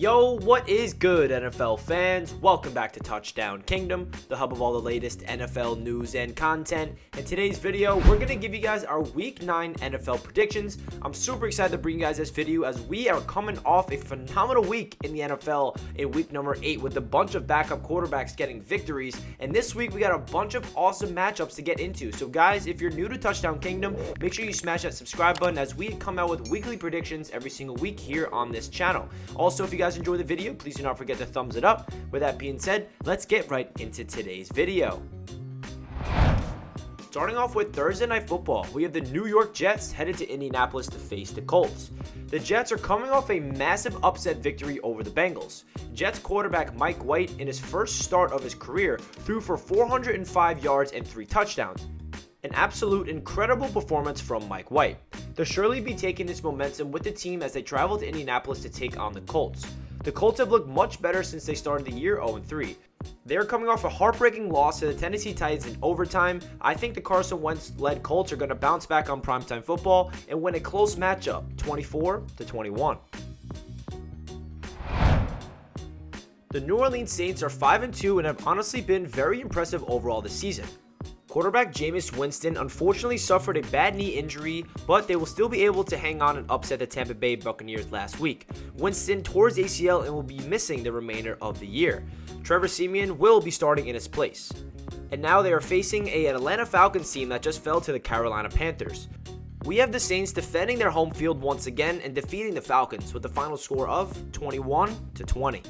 Yo, what is good, NFL fans? Welcome back to Touchdown Kingdom, the hub of all the latest NFL news and content. In today's video, we're going to give you guys our Week 9 NFL predictions. I'm super excited to bring you guys this video as we are coming off a phenomenal week in the NFL in week number 8 with a bunch of backup quarterbacks getting victories. And this week, we got a bunch of awesome matchups to get into. So guys, if you're new to Touchdown Kingdom, make sure you smash that subscribe button as we come out with weekly predictions every single week here on this channel. Also, if you guys enjoy the video, please do not forget to thumbs it up. With that being said, let's get right into today's video. Starting off with Thursday Night Football, we have the New York Jets headed to Indianapolis to face the Colts. The Jets are coming off a massive upset victory over the Bengals. Jets quarterback Mike White, in his first start of his career, threw for 405 yards and 3 touchdowns. An absolute incredible performance from Mike White. They'll surely be taking this momentum with the team as they travel to Indianapolis to take on the Colts. The Colts have looked much better since they started the year 0-3. They are coming off a heartbreaking loss to the Tennessee Titans in overtime. I think the Carson Wentz-led Colts are going to bounce back on primetime football and win a close matchup, 24-21. The New Orleans Saints are 5-2 and have honestly been very impressive overall this season. Quarterback Jameis Winston unfortunately suffered a bad knee injury, but they will still be able to hang on and upset the Tampa Bay Buccaneers last week. Winston tore his ACL and will be missing the remainder of the year. Trevor Siemian will be starting in his place. And now they are facing an Atlanta Falcons team that just fell to the Carolina Panthers. We have the Saints defending their home field once again and defeating the Falcons with the final score of 21-20.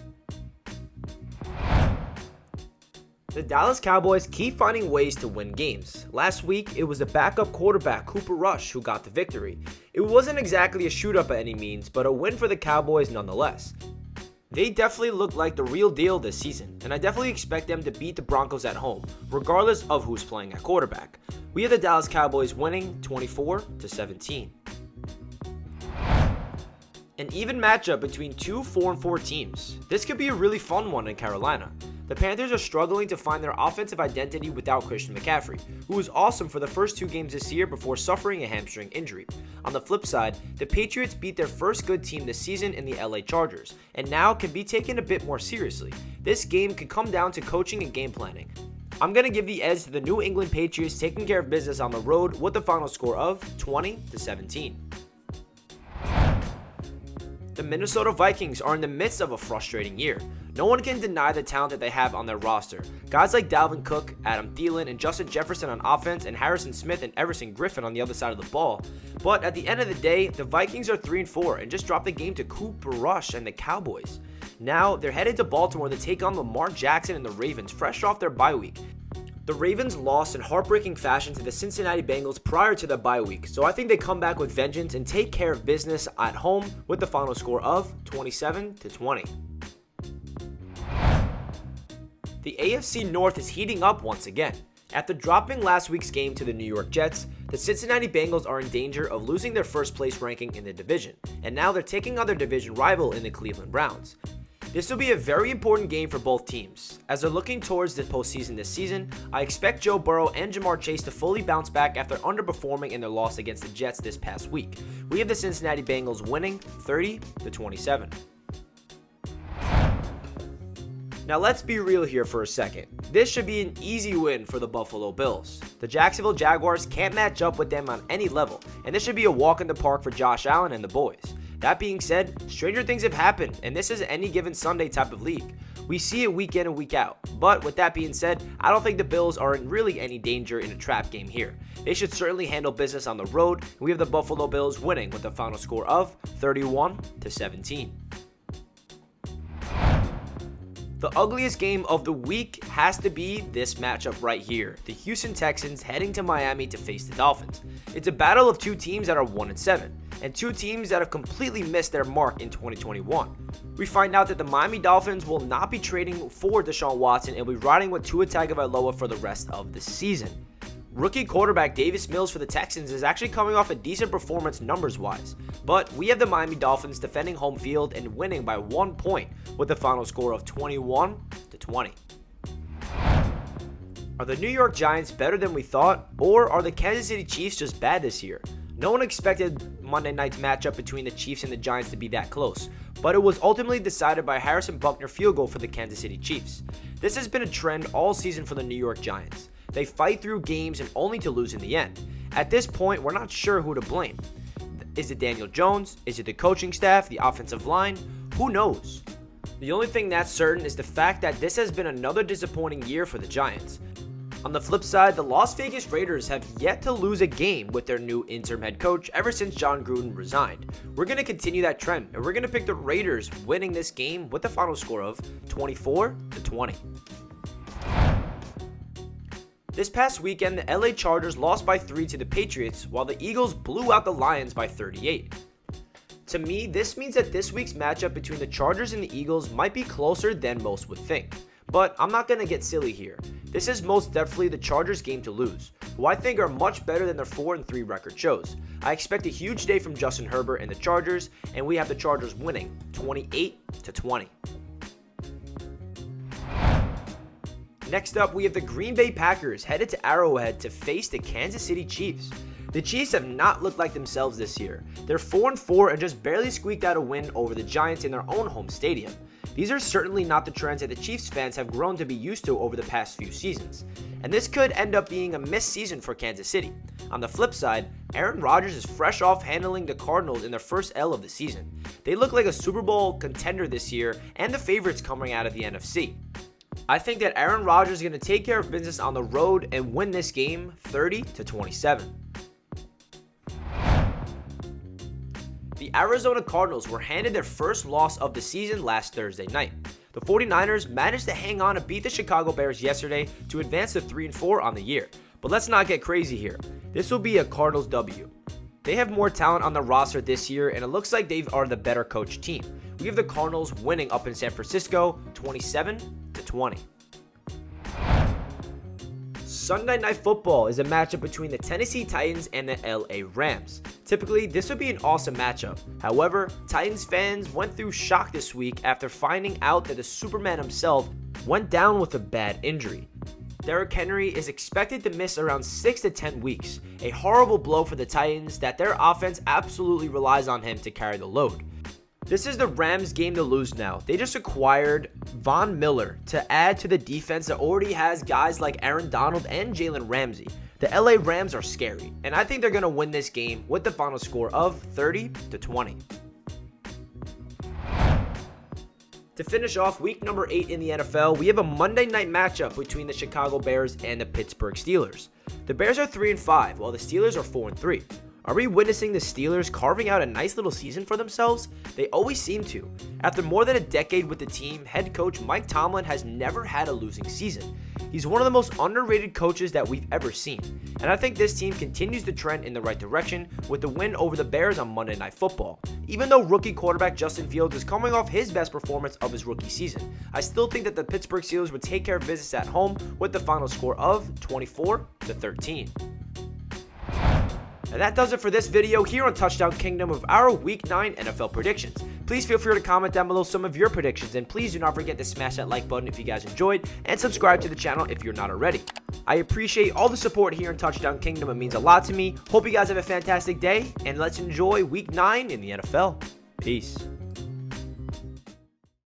The Dallas Cowboys keep finding ways to win games. Last week, it was the backup quarterback Cooper Rush who got the victory. It wasn't exactly a shoot-up by any means, but a win for the Cowboys nonetheless. They definitely look like the real deal this season, and I definitely expect them to beat the Broncos at home, regardless of who's playing at quarterback. We have the Dallas Cowboys winning 24-17. An even matchup between two 4-4 teams. This could be a really fun one in Carolina. The Panthers are struggling to find their offensive identity without Christian McCaffrey, who was awesome for the first 2 games this year before suffering a hamstring injury. On the flip side, the Patriots beat their first good team this season in the LA Chargers, and now can be taken a bit more seriously. This game could come down to coaching and game planning. I'm going to give the edge to the New England Patriots taking care of business on the road with the final score of 20-17. The Minnesota Vikings are in the midst of a frustrating year. No one can deny the talent that they have on their roster. Guys like Dalvin Cook, Adam Thielen, and Justin Jefferson on offense, and Harrison Smith and Everson Griffin on the other side of the ball. But at the end of the day, the Vikings are 3-4 and just dropped the game to Cooper Rush and the Cowboys. Now, they're headed to Baltimore to take on Lamar Jackson and the Ravens fresh off their bye week. The Ravens lost in heartbreaking fashion to the Cincinnati Bengals prior to the bye week, so I think they come back with vengeance and take care of business at home with the final score of 27-20. The AFC North is heating up once again. After dropping last week's game to the New York Jets, the Cincinnati Bengals are in danger of losing their first place ranking in the division, and now they're taking on their division rival in the Cleveland Browns. This will be a very important game for both teams. As they're looking towards the postseason this season, I expect Joe Burrow and Jamar Chase to fully bounce back after underperforming in their loss against the Jets this past week. We have the Cincinnati Bengals winning 30-27. Now let's be real here for a second. This should be an easy win for the Buffalo Bills. The Jacksonville Jaguars can't match up with them on any level, and this should be a walk in the park for Josh Allen and the boys. That being said, stranger things have happened, and this is any given Sunday type of league. We see it week in and week out. But with that being said, I don't think the Bills are in really any danger in a trap game here. They should certainly handle business on the road. We have the Buffalo Bills winning with a final score of 31-17. The ugliest game of the week has to be this matchup right here. The Houston Texans heading to Miami to face the Dolphins. It's a battle of 2 teams that are 1-7. And 2 teams that have completely missed their mark in 2021. We find out that the Miami Dolphins will not be trading for Deshaun Watson and will be riding with Tua Tagovailoa for the rest of the season. Rookie quarterback Davis Mills for the Texans is actually coming off a decent performance numbers-wise, but we have the Miami Dolphins defending home field and winning by 1 point with the final score of 21-20. Are the New York Giants better than we thought, or are the Kansas City Chiefs just bad this year? No one expected Monday night's matchup between the Chiefs and the Giants to be that close, but it was ultimately decided by a Harrison Buckner field goal for the Kansas City Chiefs. This has been a trend all season for the New York Giants. They fight through games and only to lose in the end. At this point, we're not sure who to blame. Is it Daniel Jones? Is it the coaching staff, the offensive line? Who knows? The only thing that's certain is the fact that this has been another disappointing year for the Giants. On the flip side, the Las Vegas Raiders have yet to lose a game with their new interim head coach ever since John Gruden resigned. We're going to continue that trend, and we're going to pick the Raiders winning this game with a final score of 24-20. This past weekend, the LA Chargers lost by 3 to the Patriots, while the Eagles blew out the Lions by 38. To me, this means that this week's matchup between the Chargers and the Eagles might be closer than most would think. But I'm not going to get silly here. This is most definitely the Chargers' game to lose, who I think are much better than their 4-3 record shows. I expect a huge day from Justin Herbert and the Chargers, and we have the Chargers winning 28-20. Next up, we have the Green Bay Packers headed to Arrowhead to face the Kansas City Chiefs. The Chiefs have not looked like themselves this year. They're 4-4 and just barely squeaked out a win over the Giants in their own home stadium. These are certainly not the trends that the Chiefs fans have grown to be used to over the past few seasons. And this could end up being a missed season for Kansas City. On the flip side, Aaron Rodgers is fresh off handling the Cardinals in their first L of the season. They look like a Super Bowl contender this year and the favorites coming out of the NFC. I think that Aaron Rodgers is going to take care of business on the road and win this game 30-27. The Arizona Cardinals were handed their first loss of the season last Thursday night. The 49ers managed to hang on and beat the Chicago Bears yesterday to advance to 3-4 on the year. But let's not get crazy here. This will be a Cardinals W. They have more talent on the roster this year, and it looks like they are the better coached team. We have the Cardinals winning up in San Francisco 27-20. Sunday Night Football is a matchup between the Tennessee Titans and the LA Rams. Typically, this would be an awesome matchup. However, Titans fans went through shock this week after finding out that the Superman himself went down with a bad injury. Derrick Henry is expected to miss around 6 to 10 weeks, a horrible blow for the Titans that their offense absolutely relies on him to carry the load. This is the Rams' game to lose now. They just acquired Von Miller to add to the defense that already has guys like Aaron Donald and Jalen Ramsey. The LA Rams are scary, and I think they're going to win this game with the final score of 30-20. To finish off week number 8 in the NFL, we have a Monday night matchup between the Chicago Bears and the Pittsburgh Steelers. The Bears are 3-5, while the Steelers are 4-3. Are we witnessing the Steelers carving out a nice little season for themselves? They always seem to. After more than a decade with the team, head coach Mike Tomlin has never had a losing season. He's one of the most underrated coaches that we've ever seen, and I think this team continues to trend in the right direction with the win over the Bears on Monday Night Football. Even though rookie quarterback Justin Fields is coming off his best performance of his rookie season, I still think that the Pittsburgh Steelers would take care of business at home with the final score of 24-13. And that does it for this video here on Touchdown Kingdom of our Week 9 NFL predictions. Please feel free to comment down below some of your predictions, and please do not forget to smash that like button if you guys enjoyed, and subscribe to the channel if you're not already. I appreciate all the support here in Touchdown Kingdom. It means a lot to me. Hope you guys have a fantastic day, and let's enjoy Week 9 in the NFL. Peace.